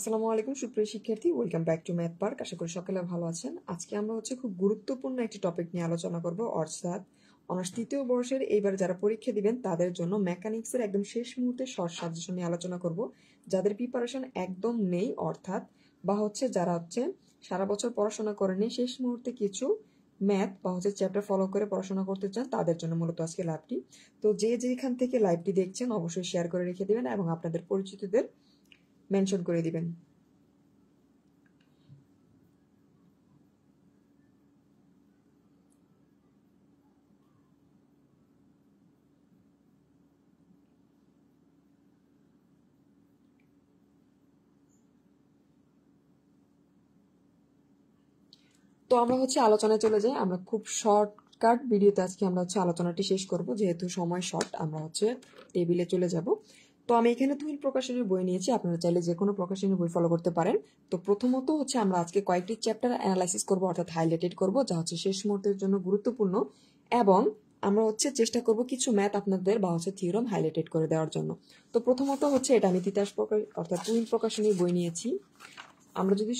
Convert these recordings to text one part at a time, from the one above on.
আসসালামু আলাইকুম সুপ্রিয় শিক্ষার্থী, welcome back to math park. আশা করি সকলে ভালো আছেন। আজকে আমরা খুব গুরুত্বপূর্ণ একটি টপিক নিয়ে আলোচনা করব, অর্থাৎ অনার্স তৃতীয় বর্ষের এইবার যারা পরীক্ষা দিবেন তাদের জন্য মেকানিক্সের একদম শেষ মুহূর্তে শর্ট সাজেশন নিয়ে আলোচনা করব। যাদের প্রিপারেশন একদম নেই, অর্থাৎ বা যারা সারা বছর পড়াশোনা করেনি, শেষ মুহূর্তে কিছু ম্যাথ বা চ্যাপ্টার ফলো করে পড়াশোনা করতে চান, তাদের জন্য মূলত আজকে লাইভটি। তো যে যেখান থেকে লাইভটি দেখছেন অবশ্যই শেয়ার করে রেখে দিবেন এবং আপনাদের পরিচিতদের মেনশন করে দিবেন। তো আমরা আলোচনায় চলে যাই। আমরা খুব শর্টকাট ভিডিওতে আজকে আমরা আলোচনাটি শেষ করব, যেহেতু সময় শর্ট। আমরা টেবিলে চলে যাব। তো আমি এখানে তুহিন প্রকাশনের বই নিয়েছি, আপনারা চাইলে যে কোনো প্রকাশনের বই ফলো করতে পারেন। তো প্রথমত আমরা আজকে কয়েকটি চ্যাপ্টার অ্যানালাইসিস করব, অর্থাৎ হাইলাইটেড করব, যা শেষ মুহূর্তের জন্য গুরুত্বপূর্ণ। এবং আমরা চেষ্টা করব কিছু ম্যাথ আপনাদের বা থিওরাম হাইলাইটেড করে দেওয়ার জন্য। তো প্রথমত এটা আমি তিতাস প্রকাশ অর্থাৎ তুহিন প্রকাশনীর বই নিয়েছি। আমরা যদি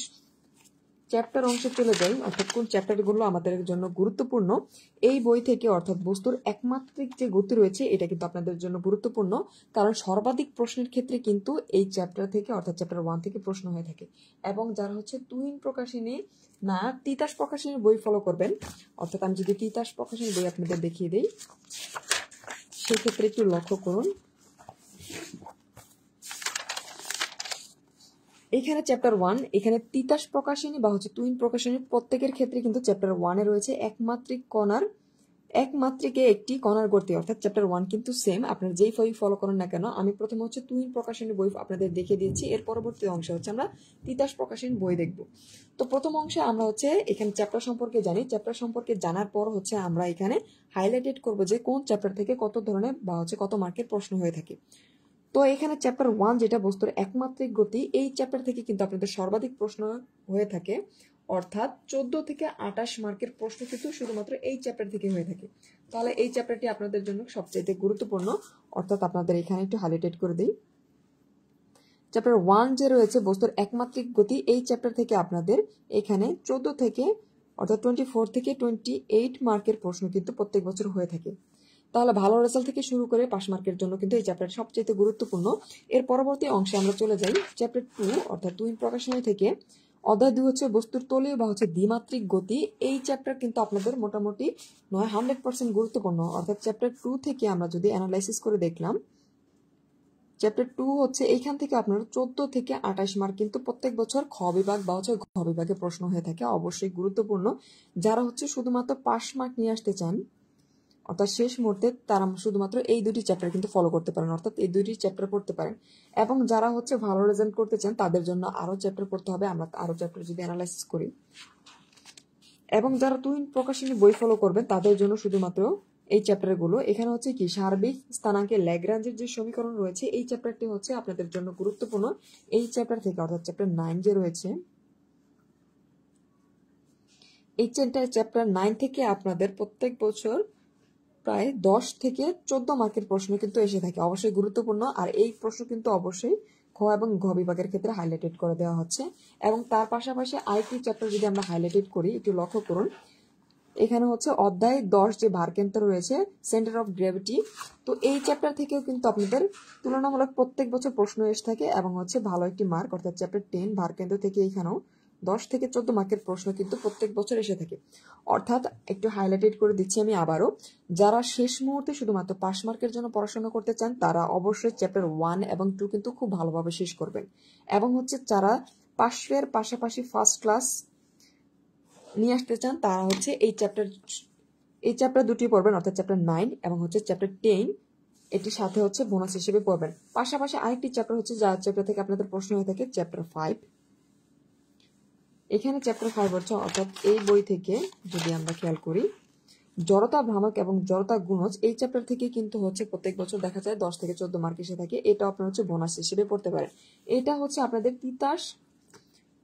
চ্যাপ্টার অংশে চলে যাই, অর্থাৎ কোন চ্যাপ্টারগুলো আমাদের জন্য গুরুত্বপূর্ণ, এই বই থেকে অর্থাৎ বস্তুর একমাত্রিক যে গতি রয়েছে এটা কিন্তু আপনাদের জন্য গুরুত্বপূর্ণ, কারণ সর্বাধিক প্রশ্নের ক্ষেত্রে কিন্তু এই চ্যাপ্টার থেকে অর্থাৎ চ্যাপ্টার 1 থেকে প্রশ্ন হয়ে থাকে। এবং যারা তুহিন প্রকাশনী না তিতাস প্রকাশনীর বই ফলো করবেন, অর্থাৎ আমি যদি তিতাস প্রকাশনীর বই আপনাদের দেখিয়ে দিই, সেক্ষেত্রে একটু লক্ষ্য করুন। এখানে চ্যাপ্টার 1, এখানে তিতাস প্রকাশনী বা তুহিন প্রকাশনীর প্রত্যেকের ক্ষেত্রে কিন্তু চ্যাপ্টার 1-এ রয়েছে একমাত্রিকে একটি কণার গতি, অর্থাৎ চ্যাপ্টার 1 কিন্তু সেম, আপনারা যেই বই ফলো করেন না কেন। আমি প্রথমে তুহিন প্রকাশনীর বই আপনাদের দেখিয়ে দিয়েছি, এর পরবর্তী অংশে আমরা তিতাস প্রকাশনীর বই দেখব। তো প্রথম অংশে আমরা এখানে চ্যাপ্টার সম্পর্কে জানি। চ্যাপ্টার সম্পর্কে জানার পর আমরা এখানে হাইলাইটেড করব যে কোন চ্যাপ্টার থেকে কত ধরনের বা কত মার্কের প্রশ্ন হয়ে থাকে। তো এখানে চ্যাপ্টার 1 যেটা বস্তুর একমাত্রিক গতি, এই চ্যাপ্টার থেকে কিন্তু আপনাদের সর্বাধিক প্রশ্ন হয়ে থাকে, অর্থাৎ 14 থেকে 28 মার্কের প্রশ্ন কিন্তু শুধুমাত্র এই চ্যাপ্টার থেকে হয়ে থাকে। তাহলে এই চ্যাপ্টারটি আপনাদের জন্য সবচেয়ে গুরুত্বপূর্ণ, অর্থাৎ আপনাদের এখানে একটু হাইলাইটেড করে দিই। চ্যাপ্টার 1 যে রয়েছে বস্তুর একমাত্রিক গতি, এই চ্যাপ্টার থেকে আপনাদের এখানে 14 থেকে অর্থাৎ 24 থেকে 28 মার্কের প্রশ্ন কিন্তু প্রত্যেক বছর হয়ে থাকে। তাহলে ভালো রেজাল্ট থেকে শুরু করে পাস মার্কের জন্য কিন্তু এই চ্যাপ্টার সবচেয়ে গুরুত্বপূর্ণ। এর পরবর্তী অংশে আমরা চলে যাই চ্যাপ্টার 2, অর্থাৎ তুহিন প্রকাশনী থেকে অধ্যায় 2 বস্তুর তলীয় বা দ্বিমাত্রিক গতি। এই চ্যাপ্টার কিন্তু আপনাদের মোটামুটি 100% গুরুত্বপূর্ণ। অর্থাৎ চ্যাপ্টার 2 থেকে আমরা যদি অ্যানালাইসিস করে দেখলাম, চ্যাপ্টার 2 এইখান থেকে আপনার 14 থেকে 28 মার্ক কিন্তু প্রত্যেক বছর খ বিভাগ বা ঘ বিভাগে প্রশ্ন হয়ে থাকে, অবশ্যই গুরুত্বপূর্ণ। যারা শুধুমাত্র পাস মার্ক নিয়ে আসতে চান, অর্থাৎ শেষ মুহূর্তে, তারা শুধুমাত্র এই দুটি চ্যাপ্টার কিন্তু ফলো করতে পারেন, অর্থাৎ এই দুটি চ্যাপ্টার পড়তে পারেন। এবং যারা ভালো রেজাল্ট করতে চান তাদের জন্য আরো চ্যাপ্টার পড়তে হবে। আমরা আরো চ্যাপ্টার যদি অ্যানালাইসিস করি, এবং যারা তুহিন প্রকাশনী বই ফলো করবেন তাদের জন্য শুধুমাত্র এই চ্যাপ্টারগুলো। এখানে কি সার্বিক স্থানাঙ্কে ল্যাগ্রাঞ্জের যে সমীকরণ রয়েছে, এই চ্যাপ্টারটি আপনাদের জন্য গুরুত্বপূর্ণ। এই চ্যাপ্টার থেকে অর্থাৎ চ্যাপ্টার 9 যে রয়েছে, এই চ্যাপ্টার 9 থেকে আপনাদের প্রত্যেক বছর প্রায় 10 থেকে 14 মার্কের প্রশ্ন কিন্তু এসে থাকে, অবশ্যই গুরুত্বপূর্ণ। আর এই প্রশ্ন কিন্তু অবশ্যই খ এবং ঘ বিভাগের ক্ষেত্রে হাইলাইটেড করে দেওয়া হচ্ছে। এবং তার পাশাপাশি আরেকটি চ্যাপ্টার যদি আমরা হাইলাইটেড করি, একটু লক্ষ্য করুন। এখানে অধ্যায় 10 যে ভারকেন্দ্র রয়েছে, সেন্টার অফ গ্র্যাভিটি। তো এই চ্যাপ্টার থেকেও কিন্তু আপনাদের তুলনামূলক প্রত্যেক বছর প্রশ্ন এসে থাকে এবং ভালো একটি মার্ক, অর্থাৎ চ্যাপ্টার 10 ভারকেন্দ্র থেকে এখানেও 10 থেকে 14 মার্কের প্রশ্ন কিন্তু প্রত্যেক বছর এসে থাকে। অর্থাৎ একটু হাইলাইটেড করে দিচ্ছি আমি আবারও, যারা শেষ মুহূর্তে শুধুমাত্র পাস মার্কের জন্য পড়াশোনা করতে চান তারা অবশ্যই চ্যাপ্টার 1 এবং 2 কিন্তু খুব ভালোভাবে শেষ করবেন। এবং যারা পাশের পাশাপাশি ফার্স্ট ক্লাস নিয়ে আসতে চান তারা এই চ্যাপ্টার দুটি পড়বেন, অর্থাৎ চ্যাপ্টার 9 এবং চ্যাপ্টার 10, এটির সাথে বোনাস হিসেবে পড়বেন। পাশাপাশি আরেকটি চ্যাপ্টার যার চ্যাপ্টার থেকে আপনাদের প্রশ্ন হয়ে থাকে, চ্যাপ্টার 5। এখানে চ্যাপ্টার 5 অর্থাৎ এই বই থেকে যদি আমরা খেয়াল করি, জড়তা ভ্রামক এবং জড়তা গুণজ, এই চ্যাপ্টার থেকে কিন্তু প্রত্যেক বছর দেখা যায় 10 থেকে 14 মার্ক এসে থাকে। এটা আপনার বোনাস হিসেবে পড়তে পারেন। এটা আপনাদের তিতাস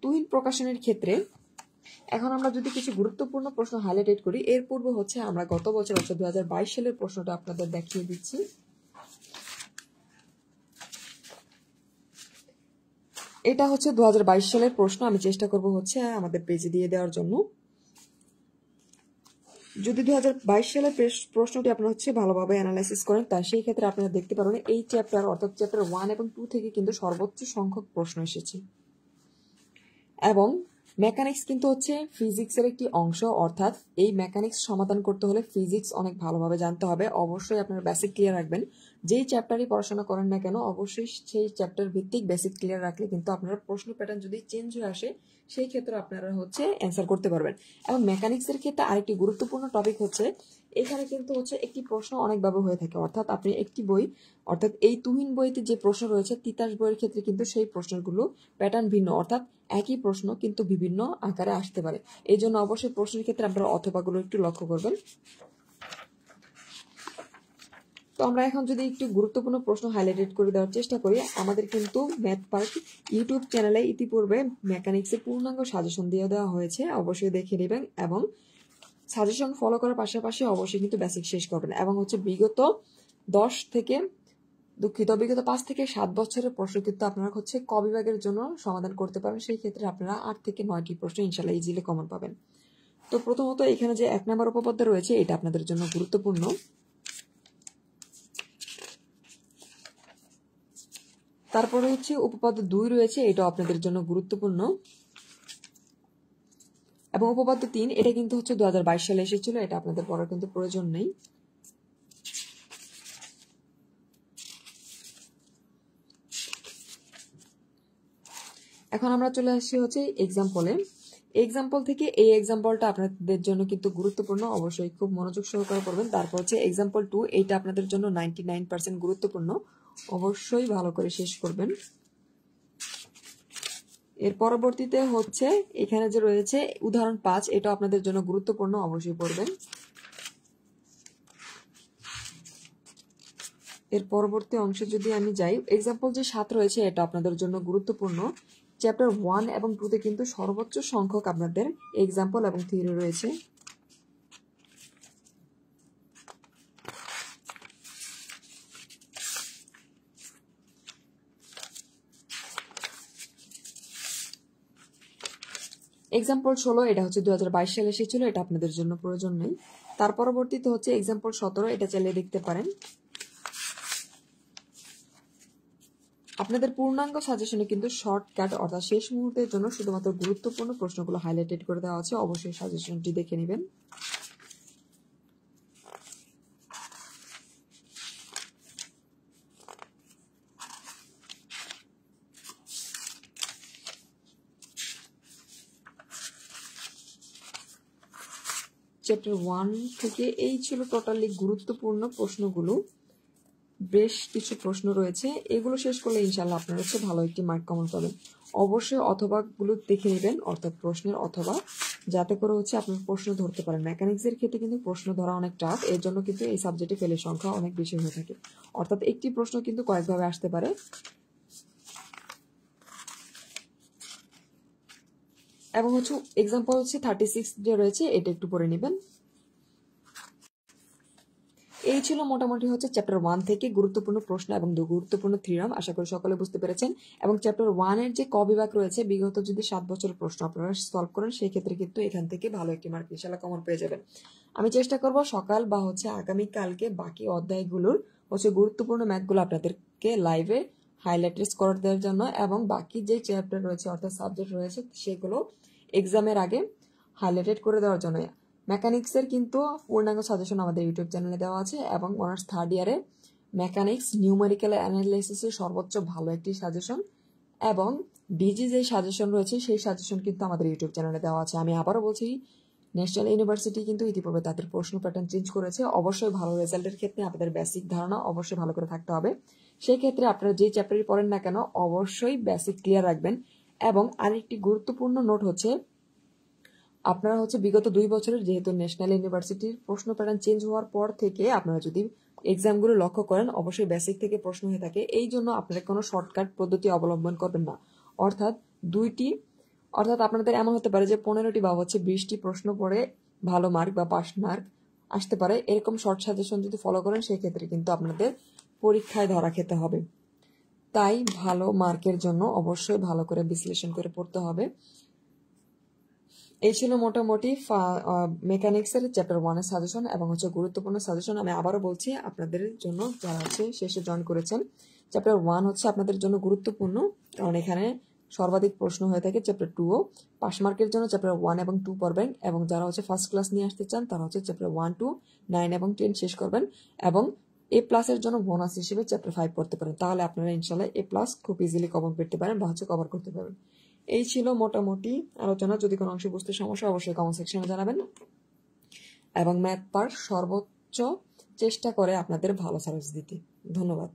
তুহিন প্রকাশনের ক্ষেত্রে। এখন আমরা যদি কিছু গুরুত্বপূর্ণ প্রশ্ন হাইলাইটেড করি, এর পূর্বে আমরা গত বছর 2022 সালের প্রশ্নটা আপনাদের দেখিয়ে দিচ্ছি। এটা হচ্ছে 2022 সালের প্রশ্ন। আমি চেষ্টা করব হচ্ছে আমাদের পেজে দিয়ে দেওয়ার জন্য। যদি 2022 সালের প্রশ্নটি আপনারা হচ্ছে ভালোভাবে অ্যানালাইসিস করেন, তা সেই ক্ষেত্রে আপনারা দেখতে পারবেন এই চ্যাপ্টার অর্থাৎ চ্যাপ্টার 1 এবং 2 থেকে কিন্তু সর্বোচ্চ সংখ্যক প্রশ্ন এসেছে। এবং মেকানিক্স কিন্তু হচ্ছে ফিজিক্সের একটি অংশ, অর্থাৎ এই মেকানিক্স সমাধান করতে হলে ফিজিক্স অনেক ভালোভাবে জানতে হবে। অবশ্যই আপনারা বেসিক ক্লিয়ার রাখবেন। যেই চ্যাপ্টারই পড়াশোনা করেন না কেন অবশ্যই সেই চ্যাপ্টার ভিত্তিক বেসিক ক্লিয়ার রাখলে কিন্তু আপনারা প্রশ্ন প্যাটার্ন যদি চেঞ্জ হয়ে আসে সেই ক্ষেত্রে আপনারা হচ্ছে অ্যান্সার করতে পারবেন। এবং মেকানিক্সের ক্ষেত্রে আরেকটি গুরুত্বপূর্ণ টপিক হচ্ছে এখানে কিন্তু হচ্ছে একটি প্রশ্ন অনেকভাবে হয়ে থাকে, অর্থাৎ আপনি একটি বই অর্থাৎ এই তুহিন বইতে যে প্রশ্ন রয়েছে তিতাস বইয়ের ক্ষেত্রে কিন্তু সেই প্রশ্নগুলো প্যাটার্ন ভিন্ন, অর্থাৎ একই প্রশ্ন কিন্তু বিভিন্ন আকারে আসতে পারে। এই জন্য অবশ্যই প্রশ্নের ক্ষেত্রে আপনারা অথবাগুলো একটু লক্ষ্য করবেন। তো আমরা এখন যদি একটু গুরুত্বপূর্ণ প্রশ্ন হাইলাইটেড করে দেওয়ার চেষ্টা করি, আমাদের কিন্তু ম্যাথ পার্ক ইউটিউব চ্যানেলে ইতিপূর্বে মেকানিক্সের পূর্ণাঙ্গ সাজেশন দিয়ে দেওয়া হয়েছে, অবশ্যই দেখে নেবেন এবং সাজেশন ফলো করার পাশাপাশি অবশ্যই কিন্তু বেসিক শেষ করবেন। এবং হচ্ছে বিগত 5 থেকে 7 বছরের প্রশ্ন কিন্তু আপনারা হচ্ছে ক বিভাগের জন্য সমাধান করতে পারেন। সেই ক্ষেত্রে আপনারা 8 থেকে 9টি প্রশ্ন ইনশাল্লাহ ইজিলি কমন পাবেন। তো প্রথমত এখানে যে 1 নম্বর উপপাদ্য রয়েছে এটা আপনাদের জন্য গুরুত্বপূর্ণ। তারপরে হচ্ছে উপপাদ্য 2 রয়েছে, এটা আপনাদের জন্য গুরুত্বপূর্ণ। এবং উপপাদ্য 3 এটা কিন্তু হচ্ছে 2022 সালে এসেছিল, এটা আপনাদের পড়ার কিন্তু প্রয়োজন নেই। এখন আমরা চলে আসছি হচ্ছে এক্সাম্পলে। এক্সাম্পল থেকে এই এক্সাম্পলটা আপনাদের জন্য কিন্তু গুরুত্বপূর্ণ, অবশ্যই খুব মনোযোগ সহকারে পড়বেন। তারপর হচ্ছে এক্সাম্পল 2, এইটা আপনাদের জন্য 99% গুরুত্বপূর্ণ, অবশ্যই ভালো করে শেষ করবেন। এর পরবর্তীতে হচ্ছে এখানে যে রয়েছে উদাহরণ 5, এটা আপনাদের জন্য গুরুত্বপূর্ণ, অবশ্যই পড়বেন। এর পরবর্তী অংশে যদি আমি যাই, এক্সাম্পল যে 7 রয়েছে এটা আপনাদের জন্য গুরুত্বপূর্ণ। চ্যাপ্টার 1 এবং 2 তে কিন্তু সর্বোচ্চ সংখ্যক আপনাদের এক্সাম্পল এবং থিওরি রয়েছে। এক্সাম্পল 16 এটা হচ্ছে 2022 সালে এসেছিল, এটা আপনাদের জন্য প্রয়োজন নেই। তার পরবর্তীতে হচ্ছে এক্সাম্পল 17, এটা চালিয়ে দেখতে পারেন। আপনাদের পূর্ণাঙ্গ সাজেশনে কিন্তু শর্টকাট অর্থাৎ শেষ মুহূর্তের জন্য শুধুমাত্র গুরুত্বপূর্ণ প্রশ্নগুলো হাইলাইটেড করে দেওয়া আছে, অবশ্যই সাজেশনটি দেখে নেবেন। চ্যাপ্টার 1 থেকে এই ছিল টোটালি গুরুত্বপূর্ণ প্রশ্নগুলো। বেশ কিছু প্রশ্ন রয়েছে, এগুলো শেষ করলে ইনশাল্লাহ আপনারা হচ্ছে ভালো একটি মার্ক কমন পাবেন। অবশ্যই অথবাগুলো দেখে নেবেন, অর্থাৎ প্রশ্নের অথবা, যাতে করে হচ্ছে আপনার প্রশ্ন ধরতে পারেন। মেকানিক্সের ক্ষেত্রে কিন্তু প্রশ্ন ধরা অনেক টাফ, এর জন্য কিন্তু এই সাবজেক্টে ফেলের সংখ্যা অনেক বেশি হয়ে থাকে, অর্থাৎ একটি প্রশ্ন কিন্তু কয়েকভাবে আসতে পারে। এবং হচ্ছে এক্সাম্পল হচ্ছে 36 যে রয়েছে এটা একটু পড়ে নেবেন। এই ছিল মোটামুটি হচ্ছে চ্যাপ্টার 1 থেকে গুরুত্বপূর্ণ প্রশ্ন এবং গুরুত্বপূর্ণ থিওরাম, আশা করি সকলে বুঝতে পেরেছেন। এবং চ্যাপ্টার 1 এর যে ক বিভাগ রয়েছে বিগত যদি 7 বছরের প্রশ্ন আপনারা সলভ করেন সেই ক্ষেত্রে কিন্তু এখান থেকে ভালো একটি মার্ক ইনশাআল্লাহ কমন পেয়ে যাবেন। আমি চেষ্টা করব সকাল বা হচ্ছে আগামী কালকে বাকি অধ্যায়গুলোর হচ্ছে গুরুত্বপূর্ণ ম্যাথগুলো আপনাদেরকে লাইভে হাইলাইটেড করে দেওয়ার জন্য, এবং বাকি যে চ্যাপ্টার রয়েছে অর্থাৎ সাবজেক্ট রয়েছে সেগুলো এক্সামের আগে হাইলাইটেড করে দেওয়ার জন্য। মেকানিক্সের কিন্তু পূর্ণাঙ্গ সাজেশন আমাদের ইউটিউব চ্যানেলে দেওয়া আছে, এবং অনার্স 3rd ইয়ারে মেকানিক্স নিউমেরিক্যাল অ্যানালাইসিসের সর্বোচ্চ ভালো একটি সাজেশন এবং ডিজি যে সাজেশন রয়েছে সেই সাজেশন কিন্তু আমাদের ইউটিউব চ্যানেলে দেওয়া আছে। আমি আবারও বলছি, ন্যাশনাল ইউনিভার্সিটি কিন্তু ইতিপূর্বে তাদের প্রশ্ন প্যাটার্ন চেঞ্জ করেছে। অবশ্যই ভালো রেজাল্টের ক্ষেত্রে আপনাদের বেসিক ধারণা অবশ্যই ভালো করে থাকতে হবে। সেই ক্ষেত্রে আপনারা যে চ্যাপ্টারই পড়েন না কেন অবশ্যই বেসিক ক্লিয়ার রাখবেন। এবং আরেকটি গুরুত্বপূর্ণ নোট হচ্ছে, আপনারা হচ্ছে বিগত 2 বছরের যেহেতু ন্যাশনাল ইউনিভার্সিটির প্রশ্ন প্যাটার্ন চেঞ্জ হওয়ার পর থেকে আপনারা যদি এক্সামগুলো লক্ষ্য করেন অবশ্যই বেসিক থেকে প্রশ্ন হয়ে থাকে। এই জন্য আপনারা কোনো শর্টকাট পদ্ধতি অবলম্বন করবেন না, অর্থাৎ আপনাদের এমন হতে পারে যে 15টি বা হচ্ছে 20টি প্রশ্ন পড়ে ভালো মার্ক বা পাস মার্ক আসতে পারে। এরকম শর্ট সাজেশন যদি ফলো করেন সেক্ষেত্রে কিন্তু আপনাদের পরীক্ষায় ধরা খেতে হবে। তাই ভালো মার্কের জন্য অবশ্যই ভালো করে বিশ্লেষণ করে পড়তে হবে। এই ছিল মোটামুটি মেকানিক্সের চ্যাপ্টার 1 এর সাজেশন এবং গুরুত্বপূর্ণ সাজেশন। আমি আবারও বলছি আপনাদের জন্য যারা শেষে জয়েন করেছেন, চ্যাপ্টার 1 আপনাদের জন্য গুরুত্বপূর্ণ, কারণ এখানে সর্বাধিক প্রশ্ন হয়ে থাকে। চ্যাপ্টার 2 পাস মার্কের জন্য চ্যাপ্টার 1 এবং 2 পড়বেন, এবং যারা ফার্স্ট ক্লাস নিয়ে আসতে চান তারা চ্যাপ্টার 1, 2, 9 এবং 10 শেষ করবেন, এবং A+-এর জন্য বোনাস হিসেবে চ্যাপ্টার 5 পড়তে পারেন। তাহলে আপনারা ইনশাল্লাহ A+ খুব ইজিলি কমন পেতে পারেন বা কভার করতে পারবেন। এই ছিল মোটামুটি আলোচনা। যদি কোনো অংশ বুঝতে সমস্যা অবশ্যই কমেন্ট সেকশনে জানাবেন, এবং ম্যাথ পার্ট সর্বোচ্চ চেষ্টা করে আপনাদের ভালো সার্ভিস দিতে। ধন্যবাদ।